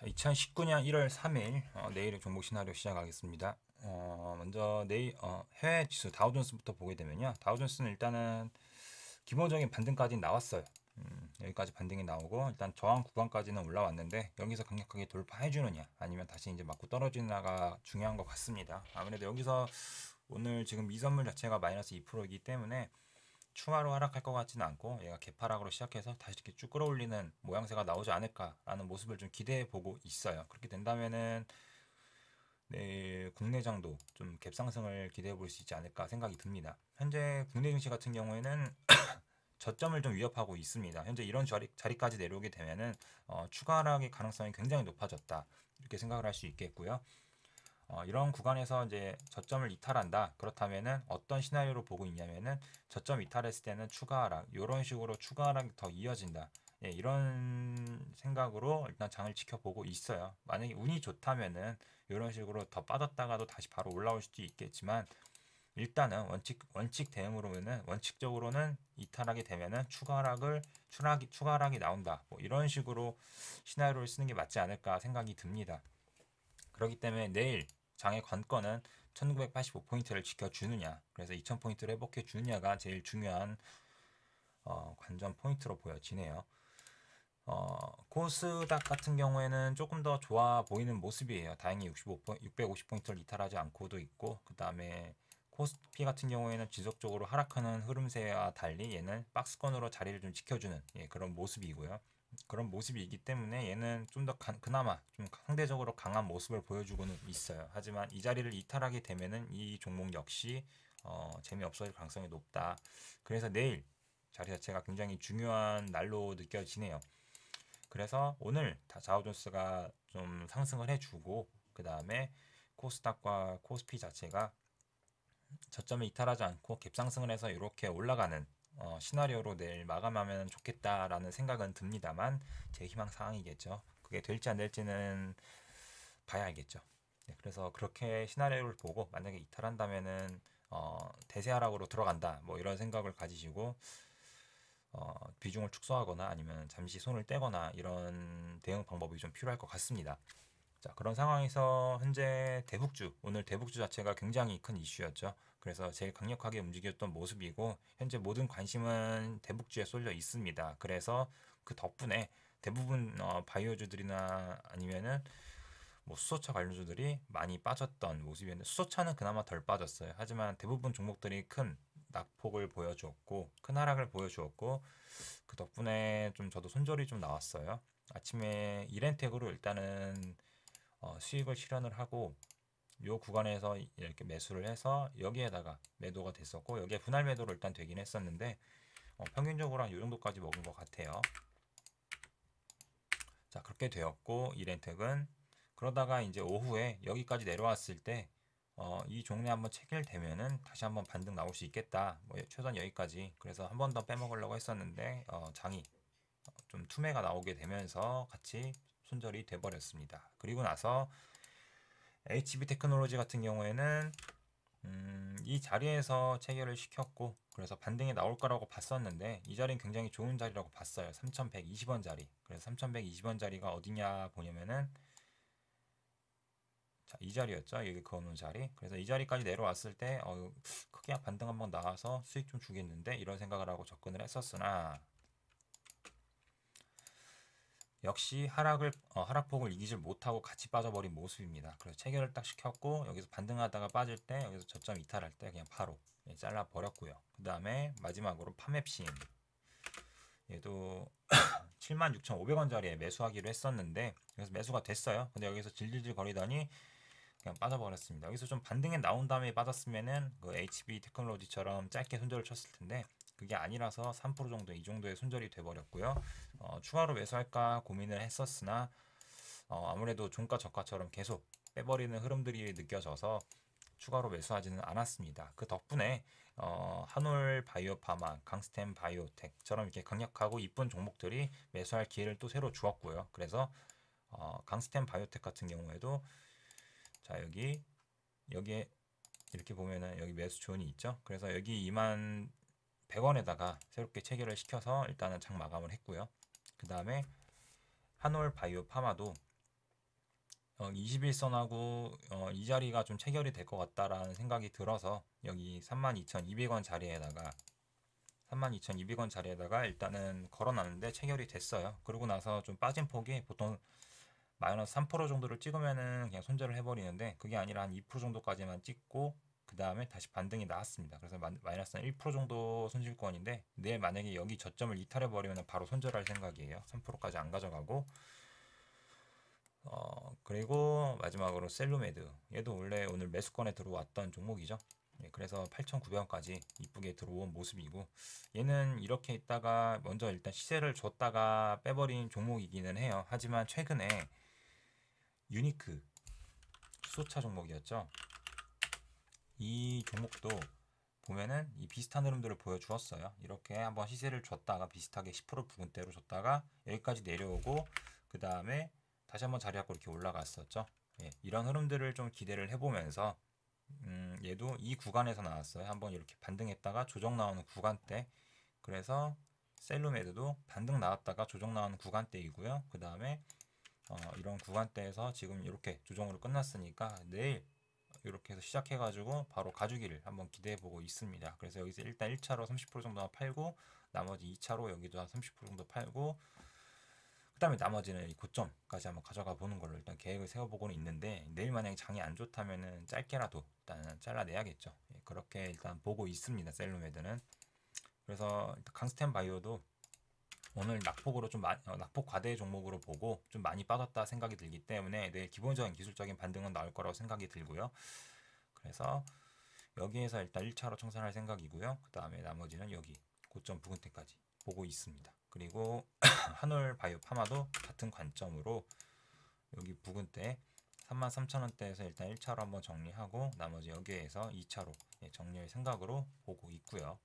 자, 2019년 1월 3일 내일의 종목 시나리오 시작하겠습니다. 먼저 내일 해외 지수 다우존스부터 보게 되면요. 다우존스는 일단은 기본적인 반등까지 나왔어요. 여기까지 반등이 나오고 일단 저항 구간까지는 올라왔는데 여기서 강력하게 돌파해 주느냐 아니면 다시 이제 맞고 떨어지느냐가 중요한 것 같습니다. 아무래도 여기서 오늘 지금 미선물 자체가 마이너스 2%이기 때문에 추가로 하락할 것 같지는 않고 얘가 개파락으로 시작해서 다시 이렇게 쭉 끌어올리는 모양새가 나오지 않을까라는 모습을 좀 기대해 보고 있어요. 그렇게 된다면은 내일 국내장도 좀 갭상승을 기대해 볼 수 있지 않을까 생각이 듭니다. 현재 국내 증시 같은 경우에는 저점을 좀 위협하고 있습니다. 현재 이런 자리까지 내려오게 되면은 추가 하락의 가능성이 굉장히 높아졌다 이렇게 생각을 할 수 있겠고요. 이런 구간에서 이제 저점을 이탈한다. 그렇다면은 어떤 시나리오로 보고 있냐면은 저점 이탈했을 때는 추가 하락, 이런 식으로 추가 하락이 더 이어진다. 예, 이런 생각으로 일단 장을 지켜보고 있어요. 만약에 운이 좋다면은 이런 식으로 더 빠졌다가도 다시 바로 올라올 수도 있겠지만 일단은 원칙 대응으로는 원칙적으로는 이탈하게 되면은 추가 하락이 나온다. 뭐 이런 식으로 시나리오를 쓰는 게 맞지 않을까 생각이 듭니다. 그렇기 때문에 내일 장의 관건은 1985포인트를 지켜주느냐, 그래서 2000포인트를 회복해 주느냐가 제일 중요한 관전 포인트로 보여지네요. 코스닥 같은 경우에는 조금 더 좋아 보이는 모습이에요. 다행히 650포인트를 이탈하지 않고도 있고, 그 다음에 코스피 같은 경우에는 지속적으로 하락하는 흐름세와 달리 얘는 박스권으로 자리를 좀 지켜주는 그런 모습이고요. 그런 모습이기 때문에 얘는 좀 더 그나마 좀 상대적으로 강한 모습을 보여주고는 있어요. 하지만 이 자리를 이탈하게 되면은 이 종목 역시 재미없어질 가능성이 높다. 그래서 내일 자리 자체가 굉장히 중요한 날로 느껴지네요. 그래서 오늘 다우존스가 좀 상승을 해주고 그 다음에 코스닥과 코스피 자체가 저점을 이탈하지 않고 갭상승을 해서 이렇게 올라가는 시나리오로 내일 마감하면 좋겠다라는 생각은 듭니다만 제 희망 사항이겠죠. 그게 될지 안 될지는 봐야 알겠죠. 네, 그래서 그렇게 시나리오를 보고 만약에 이탈한다면은 대세 하락으로 들어간다 뭐 이런 생각을 가지시고 비중을 축소하거나 아니면 잠시 손을 떼거나 이런 대응 방법이 좀 필요할 것 같습니다. 자, 그런 상황에서 현재 대북주, 오늘 대북주 자체가 굉장히 큰 이슈였죠. 그래서 제일 강력하게 움직였던 모습이고 현재 모든 관심은 대북주에 쏠려 있습니다. 그래서 그 덕분에 대부분 바이오주들이나 아니면은 뭐 수소차 관련주들이 많이 빠졌던 모습이었는데 수소차는 그나마 덜 빠졌어요. 하지만 대부분 종목들이 큰 낙폭을 보여주었고 큰 하락을 보여주었고 그 덕분에 좀 저도 손절이 좀 나왔어요. 아침에 이렌텍으로 일단은 수익을 실현을 하고 요 구간에서 이렇게 매수를 해서 여기에다가 매도가 됐었고 여기에 분할 매도로 일단 되긴 했었는데 평균적으로 한 요 정도까지 먹은 것 같아요. 자, 그렇게 되었고 이렌텍은 그러다가 이제 오후에 여기까지 내려왔을 때 이 종류 한번 체결되면은 다시 한번 반등 나올 수 있겠다. 뭐 최소한 여기까지. 그래서 한 번 더 빼먹으려고 했었는데 장이 좀 투매가 나오게 되면서 같이 손절이 돼버렸습니다. 그리고 나서 HB 테크놀로지 같은 경우에는 이 자리에서 체결을 시켰고 그래서 반등이 나올 거라고 봤었는데 이 자리는 굉장히 좋은 자리라고 봤어요. 3120원 자리. 그래서 3120원 자리가 어디냐 보냐면은 자, 이 자리였죠. 여기 그어놓은 자리. 그래서 이 자리까지 내려왔을 때 크게 반등 한번 나와서 수익 좀 주겠는데 이런 생각을 하고 접근을 했었으나 역시 하락폭을 이기질 못하고 같이 빠져버린 모습입니다. 그래서 체결을 딱 시켰고 여기서 반등하다가 빠질 때 여기서 저점 이탈할 때 그냥 바로 잘라 버렸고요. 그 다음에 마지막으로 파맵신 얘도 76,500원짜리에 매수하기로 했었는데 그래서 매수가 됐어요. 근데 여기서 질질질 거리더니 그냥 빠져버렸습니다. 여기서 좀 반등에 나온 다음에 빠졌으면은 그 HB 테크놀로지처럼 짧게 손절을 쳤을 텐데 그게 아니라서 3% 정도 이 정도의 손절이 돼버렸고요. 추가로 매수할까 고민을 했었으나 아무래도 종가 저가처럼 계속 빼버리는 흐름들이 느껴져서 추가로 매수하지는 않았습니다. 그 덕분에 한올 바이오파마, 강스템 바이오텍처럼 이렇게 강력하고 이쁜 종목들이 매수할 기회를 또 새로 주었고요. 그래서 강스템 바이오텍 같은 경우에도 자 여기에 이렇게 보면은 여기 매수 존이 있죠. 그래서 여기 2만 100원에다가 새롭게 체결을 시켜서 일단은 장 마감을 했고요. 그 다음에 한올 바이오 파마도 21선하고 이 자리가 좀 체결이 될 것 같다라는 생각이 들어서 여기 32,200원 자리에다가 32,200원 자리에다가 일단은 걸어놨는데 체결이 됐어요. 그러고 나서 좀 빠진 폭이 보통 마이너스 3% 정도를 찍으면은 그냥 손절을 해버리는데 그게 아니라 한 2% 정도까지만 찍고 그 다음에 다시 반등이 나왔습니다. 그래서 마이너스 1% 정도 손실권인데 내일 만약에 여기 저점을 이탈해버리면 바로 손절할 생각이에요. 3%까지 안 가져가고 그리고 마지막으로 셀루메드 얘도 원래 오늘 매수권에 들어왔던 종목이죠. 예, 그래서 8,900원까지 이쁘게 들어온 모습이고 얘는 이렇게 있다가 먼저 일단 시세를 줬다가 빼버린 종목이기는 해요. 하지만 최근에 유니크 수소차 종목이었죠. 이 종목도 보면은 이 비슷한 흐름들을 보여주었어요. 이렇게 한번 시세를 줬다가 비슷하게 10% 부근대로 줬다가 여기까지 내려오고 그 다음에 다시 한번 자리 잡고 이렇게 올라갔었죠. 예, 이런 흐름들을 좀 기대를 해보면서 얘도 이 구간에서 나왔어요. 한번 이렇게 반등했다가 조정 나오는 구간대. 그래서 셀루메드도 반등 나왔다가 조정 나오는 구간대이고요. 그 다음에 이런 구간대에서 지금 이렇게 조정으로 끝났으니까 내일 이렇게 해서 시작해가지고 바로 가주기를 한번 기대해보고 있습니다. 그래서 여기서 일단 1차로 30% 정도 팔고 나머지 2차로 여기도 한 30% 정도 팔고 그 다음에 나머지는 이 고점까지 한번 가져가 보는 걸로 일단 계획을 세워보고는 있는데 내일 만약에 장이 안 좋다면은 짧게라도 일단은 잘라내야겠죠. 예, 그렇게 일단 보고 있습니다. 셀루메드는. 그래서 강스텐 바이오도 오늘 낙폭으로 좀 낙폭 과대 종목으로 보고 좀 많이 빠졌다 생각이 들기 때문에 내일 기본적인 기술적인 반등은 나올 거라고 생각이 들고요. 그래서 여기에서 일단 1차로 청산할 생각이고요. 그 다음에 나머지는 여기 고점 부근대까지 보고 있습니다. 그리고 한올 바이오 파마도 같은 관점으로 여기 부근대 33,000원대에서 일단 1차로 한번 정리하고 나머지 여기에서 2차로 정리할 생각으로 보고 있고요.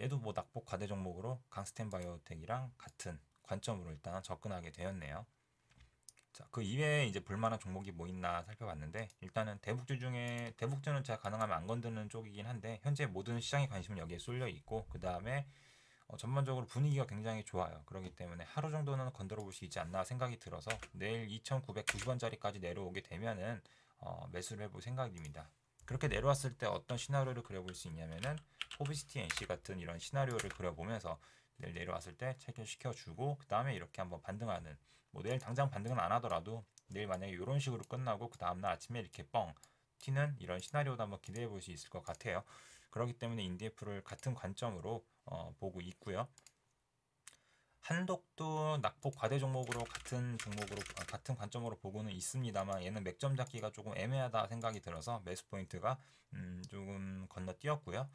얘도 뭐 낙폭 과대 종목으로 강스텐 바이오텍이랑 같은 관점으로 일단 접근하게 되었네요. 자, 그 이외에 이제 볼만한 종목이 뭐 있나 살펴봤는데 일단은 대북주 중에 대북주는 제가 가능하면 안 건드는 쪽이긴 한데 현재 모든 시장의 관심은 여기에 쏠려 있고 그 다음에 전반적으로 분위기가 굉장히 좋아요. 그렇기 때문에 하루 정도는 건드려 볼 수 있지 않나 생각이 들어서 내일 2,990원짜리까지 내려오게 되면은 매수를 해볼 생각입니다. 그렇게 내려왔을 때 어떤 시나리오를 그려볼 수 있냐면은 호비시티 NC 같은 이런 시나리오를 그려보면서 내일 내려왔을 때 체결시켜주고 그 다음에 이렇게 한번 반등하는 뭐 내일 당장 반등은 안 하더라도 내일 만약에 이런 식으로 끝나고 그 다음날 아침에 이렇게 뻥 튀는 이런 시나리오도 한번 기대해 볼 수 있을 것 같아요. 그렇기 때문에 인디에프를 같은 관점으로 보고 있고요. 한독도 낙폭 과대 종목으로 같은 관점으로 보고는 있습니다만 얘는 맥점 잡기가 조금 애매하다 생각이 들어서 매수 포인트가 조금 건너뛰었고요.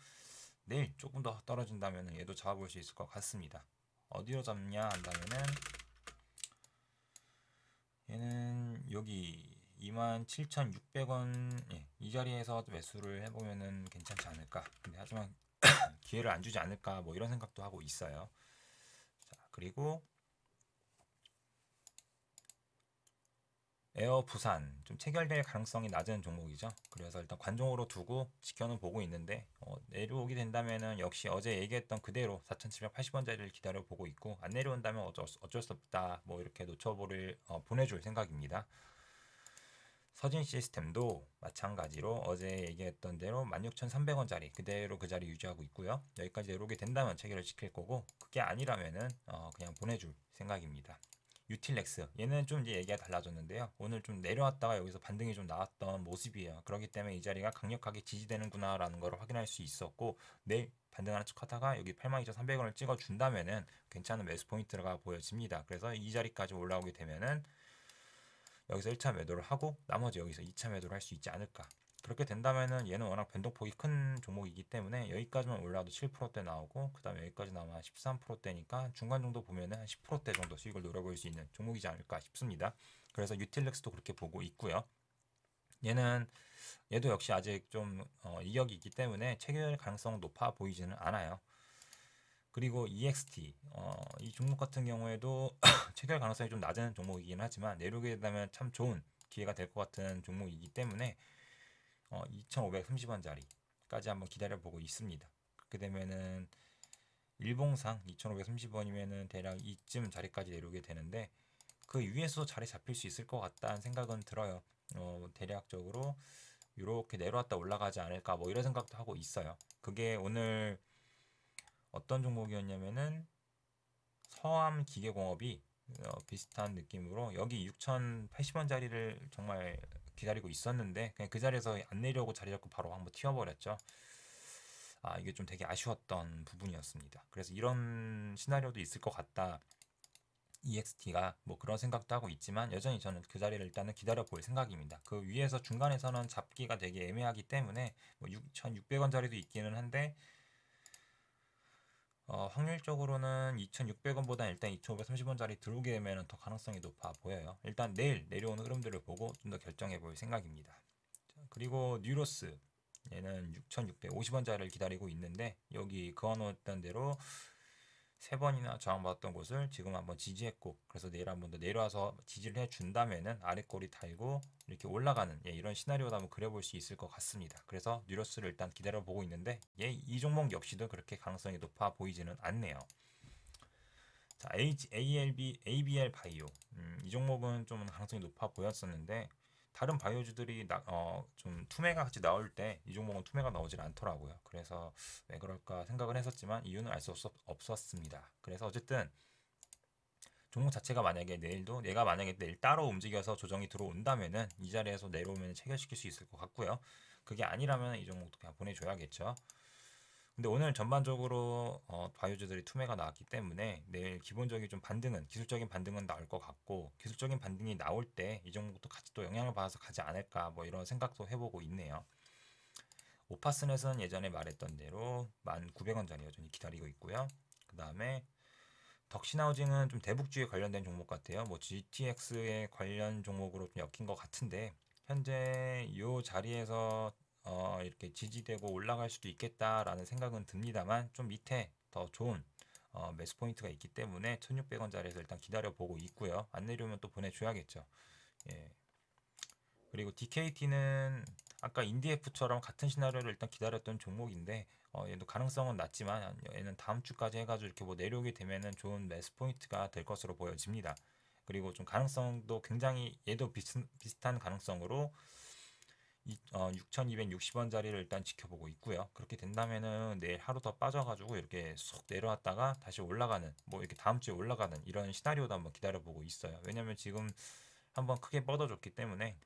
내일 조금 더 떨어진다면 얘도 잡아볼 수 있을 것 같습니다. 어디로 잡냐 한다면은 얘는 여기 27,600원 이 자리에서 매수를 해보면은 괜찮지 않을까. 근데 하지만 기회를 안 주지 않을까 뭐 이런 생각도 하고 있어요. 자, 그리고 에어 부산 좀 체결될 가능성이 낮은 종목이죠. 그래서 일단 관종으로 두고 지켜는 보고 있는데 내려오게 된다면은 역시 어제 얘기했던 그대로 4,780원짜리를 기다려 보고 있고 안 내려온다면 어쩔 수 없다 뭐 이렇게 놓쳐보를 보내줄 생각입니다. 서진 시스템도 마찬가지로 어제 얘기했던 대로 16,300원짜리 그대로 그 자리 유지하고 있고요. 여기까지 내려오게 된다면 체결을 시킬 거고 그게 아니라면은 그냥 보내줄 생각입니다. 유틸렉스 얘는 좀 이제 얘기가 달라졌는데요. 오늘 좀 내려왔다가 여기서 반등이 좀 나왔던 모습이에요. 그렇기 때문에 이 자리가 강력하게 지지되는구나 라는 걸 확인할 수 있었고 내일 반등하는 척 하다가 여기 82,300원을 찍어준다면은 괜찮은 매수 포인트가 보여집니다. 그래서 이 자리까지 올라오게 되면은 여기서 1차 매도를 하고 나머지 여기서 2차 매도를 할 수 있지 않을까. 그렇게 된다면은 얘는 워낙 변동폭이 큰 종목이기 때문에 여기까지만 올라도 7%대 나오고 그 다음에 여기까지 나오면 13%대니까 중간 정도 보면은 한 10%대 정도 수익을 노려볼 수 있는 종목이지 않을까 싶습니다. 그래서 유틸렉스도 그렇게 보고 있고요. 얘도 역시 아직 좀 이격이 있기 때문에 체결 가능성 높아 보이지는 않아요. 그리고 EXT 이 종목 같은 경우에도 체결 가능성이 좀 낮은 종목이긴 하지만 내려오게 된다면 참 좋은 기회가 될 것 같은 종목이기 때문에 2,530원짜리까지 한번 기다려보고 있습니다. 그렇게 되면은 일봉상 2,530원이면은 대략 이쯤 자리까지 내려오게 되는데 그 위에서 자리 잡힐 수 있을 것 같다는 생각은 들어요. 대략적으로 이렇게 내려왔다 올라가지 않을까 뭐 이런 생각도 하고 있어요. 그게 오늘 어떤 종목이었냐면은 서암 기계공업이 비슷한 느낌으로 여기 6,080원짜리를 정말 기다리고 있었는데 그냥 그 자리에서 안 내려오고 자리 잡고 바로 한번 튀어버렸죠. 이게 좀 되게 아쉬웠던 부분이었습니다. 그래서 이런 시나리오도 있을 것 같다. EXT가 뭐 그런 생각도 하고 있지만 여전히 저는 그 자리를 일단은 기다려 볼 생각입니다. 그 위에서 중간에서는 잡기가 되게 애매하기 때문에 뭐 6,600원짜리도 있기는 한데 확률적으로는 2,600원보다 일단 2,530원짜리 들어오게 되면 더 가능성이 높아 보여요. 일단 내일 내려오는 흐름들을 보고 좀 더 결정해 볼 생각입니다. 자, 그리고 뉴로스 얘는 6,650원짜리를 기다리고 있는데 여기 그어놓았던 대로 세 번이나 저항받았던 곳을 지금 한번 지지했고 그래서 내일 한번 더 내려와서 지지를 해준다면은 아래 꼬리 달고 이렇게 올라가는 이런 시나리오도 한번 그려볼 수 있을 것 같습니다. 그래서 뉴로스를 일단 기다려보고 있는데 이 종목 역시도 그렇게 가능성이 높아 보이지는 않네요. 자, ABL 바이오 이 종목은 좀 가능성이 높아 보였었는데 다른 바이오주들이 좀 투매가 같이 나올 때 이 종목은 투매가 나오질 않더라고요. 그래서 왜 그럴까 생각을 했었지만 이유는 알 수 없었습니다. 그래서 어쨌든 종목 자체가 만약에 내가 만약에 내일 따로 움직여서 조정이 들어온다면은 이 자리에서 내려오면 체결시킬 수 있을 것 같고요. 그게 아니라면 이 종목도 그냥 보내줘야겠죠. 근데 오늘 전반적으로 바이오주들이 투매가 나왔기 때문에 내일 기본적인 좀 반등은 기술적인 반등은 나올 것 같고 기술적인 반등이 나올 때 이 종목도 같이 또 영향을 받아서 가지 않을까 뭐 이런 생각도 해보고 있네요. 오파스넷은 예전에 말했던 대로 1,900원짜리 여전히 기다리고 있고요. 그 다음에 덕신하우징은 좀 대북주에 관련된 종목 같아요. 뭐 GTX에 관련 종목으로 좀 엮인 것 같은데 현재 이 자리에서 이렇게 지지되고 올라갈 수도 있겠다라는 생각은 듭니다만 좀 밑에 더 좋은 매수 포인트가 있기 때문에 1,600원짜리에서 일단 기다려보고 있고요. 안 내려오면 또 보내줘야겠죠. 예. 그리고 DKT는 아까 인디에프처럼 같은 시나리오를 일단 기다렸던 종목인데 얘도 가능성은 낮지만 얘는 다음 주까지 해가지고 이렇게 뭐 내려오게 되면은 좋은 매수 포인트가 될 것으로 보여집니다. 그리고 좀 가능성도 굉장히 얘도 비슷한 가능성으로 6,260원짜리를 일단 지켜보고 있고요. 그렇게 된다면은 내일 하루 더 빠져가지고 이렇게 쏙 내려왔다가 다시 올라가는 뭐 이렇게 다음 주에 올라가는 이런 시나리오도 한번 기다려보고 있어요. 왜냐면 지금 한번 크게 뻗어줬기 때문에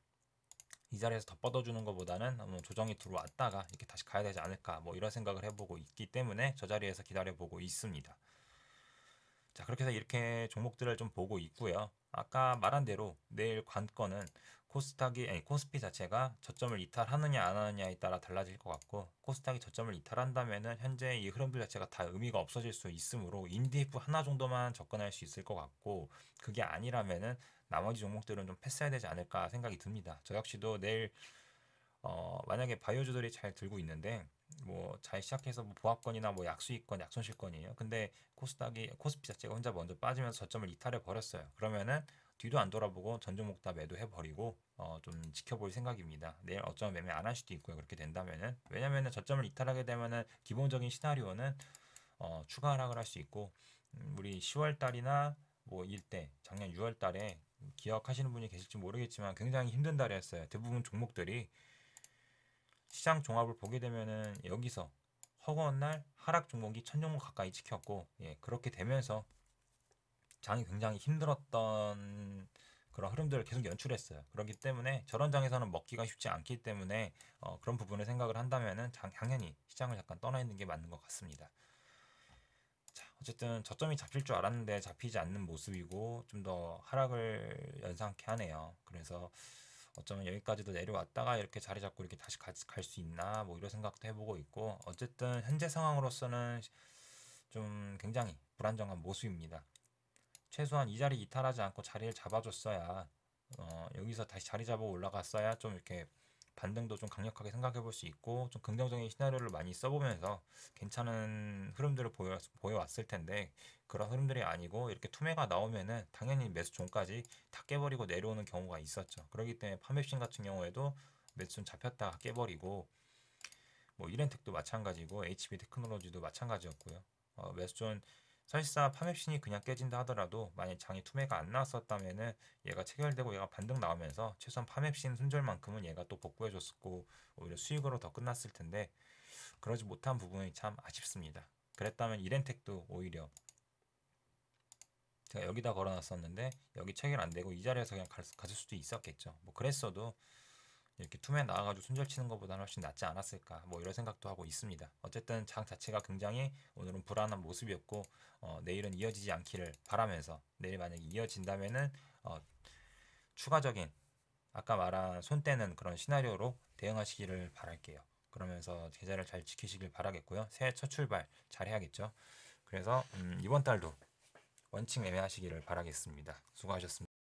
이 자리에서 더 뻗어주는 것보다는 조정이 들어왔다가 이렇게 다시 가야 되지 않을까 뭐 이런 생각을 해보고 있기 때문에 저 자리에서 기다려보고 있습니다. 자, 그렇게 해서 이렇게 종목들을 좀 보고 있고요. 아까 말한 대로 내일 관건은 코스피 자체가 저점을 이탈하느냐 안 하느냐에 따라 달라질 것 같고 코스닥이 저점을 이탈한다면은 현재 이 흐름들 자체가 다 의미가 없어질 수 있으므로 인디프 하나 정도만 접근할 수 있을 것 같고 그게 아니라면은 나머지 종목들은 좀 패스해야 되지 않을까 생각이 듭니다. 저 역시도 내일 만약에 바이오주들이 잘 들고 있는데 뭐 잘 시작해서 뭐 보합권이나 뭐 약수익권, 약손실권이에요. 근데 코스피 자체가 혼자 먼저 빠지면서 저점을 이탈해 버렸어요. 그러면은 뒤도 안 돌아보고 전 종목 다 매도해 버리고 좀 지켜볼 생각입니다. 내일 어쩌면 매매 안 할 수도 있고요. 그렇게 된다면은 왜냐면은 저점을 이탈하게 되면은 기본적인 시나리오는 추가 하락을 할 수 있고 우리 10월 달이나 뭐 일때 작년 6월 달에 기억하시는 분이 계실지 모르겠지만 굉장히 힘든 달이었어요. 대부분 종목들이 시장 종합을 보게 되면은 여기서 허구한 날 하락 종목이 1,000종목 가까이 찍혔고 그렇게 되면서 장이 굉장히 힘들었던 그런 흐름들을 계속 연출했어요. 그렇기 때문에 저런 장에서는 먹기가 쉽지 않기 때문에 그런 부분을 생각을 한다면은 당연히 시장을 약간 떠나 있는 게 맞는 것 같습니다. 자, 어쨌든 저점이 잡힐 줄 알았는데 잡히지 않는 모습이고 좀 더 하락을 연상케 하네요. 그래서 어쩌면 여기까지도 내려왔다가 이렇게 자리 잡고 이렇게 다시 갈 수 있나 뭐 이런 생각도 해보고 있고 어쨌든 현재 상황으로서는 좀 굉장히 불안정한 모습입니다. 최소한 이 자리 이탈하지 않고 자리를 잡아줬어야 여기서 다시 자리 잡아 올라갔어야 좀 이렇게 반등도 좀 강력하게 생각해 볼 수 있고 좀 긍정적인 시나리오를 많이 써보면서 괜찮은 흐름들을 보여왔을 텐데 그런 흐름들이 아니고 이렇게 투매가 나오면은 당연히 매수 종까지 다 깨버리고 내려오는 경우가 있었죠. 그렇기 때문에 판매신 같은 경우에도 매수는 잡혔다가 깨버리고 뭐 이렌텍도 마찬가지고 HB 테크놀로지도 마찬가지였고요. 매수존 사실상 파맵신이 그냥 깨진다 하더라도 만약 장이 투매가 안 나왔었다면은 얘가 체결되고 얘가 반등 나오면서 최소한 파맵신 손절만큼은 얘가 또 복구해줬었고 오히려 수익으로 더 끝났을 텐데 그러지 못한 부분이 참 아쉽습니다. 그랬다면 이렌텍도 오히려 제가 여기다 걸어놨었는데 여기 체결 안 되고 이 자리에서 그냥 갔을 수도 있었겠죠. 뭐 그랬어도 이렇게 투맨 나와가지고 손절 치는 것보다는 훨씬 낫지 않았을까 뭐 이런 생각도 하고 있습니다. 어쨌든 장 자체가 굉장히 오늘은 불안한 모습이었고 내일은 이어지지 않기를 바라면서 내일 만약에 이어진다면은 추가적인 아까 말한 손 떼는 그런 시나리오로 대응하시기를 바랄게요. 그러면서 계좌를 잘 지키시길 바라겠고요. 새해 첫 출발 잘 해야겠죠. 그래서 이번 달도 원칙 매매하시기를 바라겠습니다. 수고하셨습니다.